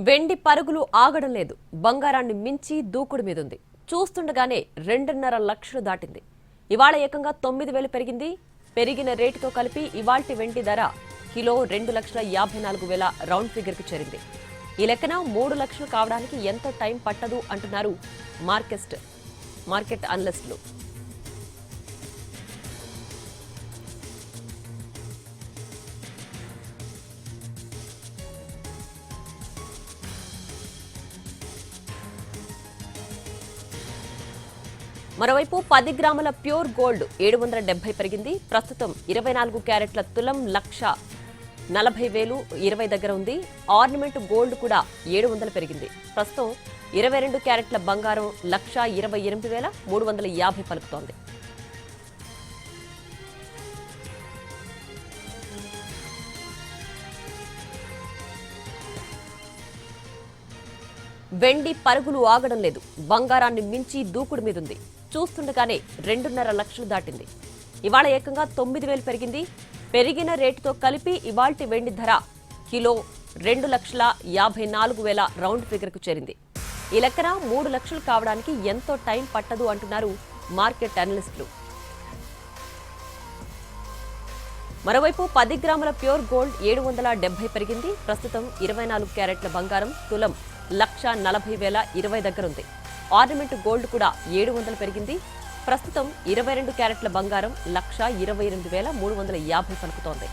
వెండి పరుగులు ఆగడం లేదు. బంగారాన్ని మించి దూకుడు మీదుంది. చూస్తుండగానే 2.5 లక్షలు దాటింది. ఇవాళ ఏకంగా 9,000 పెరిగింది. పెరిగిన రేటుతో కలిపి ఇవాల్టి వెండి ధర కిలో 2,54,000 రౌండ్ ఫిగర్కి చేరింది. ఈ లెక్కన 3 లక్షలు కావడానికి ఎంత టైం పట్టదు అంటున్నారు మార్కెట్ అనలిస్టులు. మరోవైపు 10 గ్రాముల ప్యూర్ గోల్డ్ 770 పెరిగింది. ప్రస్తుతం 24 క్యారెట్ల తులం 1,40,000 20 దగ్గర ఉంది. ఆర్నమెంట్ గోల్డ్ కూడా 700 పెరిగింది. ప్రస్తుతం 22 క్యారెట్ల బంగారం 1,28,350 పలుకుతోంది. వెండి పరుగులు ఆగడం లేదు. బంగారాన్ని మించి దూకుడు మీదుంది. చూస్తుండగానే 2.5 లక్షలు దాటింది. ఇవాళ ఏకంగా 9,000 పెరిగింది. పెరిగిన రేటుతో కలిపి ఇవాల్టి వెండి ధర కిలో 2,54,000 రౌండ్ ఫిగర్కు చేరింది. ఈ లెక్కన 3 లక్షలు కావడానికి ఎంతో టైం పట్టదు అంటున్నారు మార్కెట్ అనలిస్టులు. మరోవైపు 10 గ్రాముల ప్యూర్ గోల్డ్ 770 పెరిగింది. ప్రస్తుతం 24 క్యారెట్ల బంగారం తులం 1,40,000 20 దగ్గర ఉంది. ఆర్నమెంట్ గోల్డ్ కూడా 700 పెరిగింది. ప్రస్తుతం 22 క్యారెట్ల బంగారం 1,28,350 పలుకుతోంది.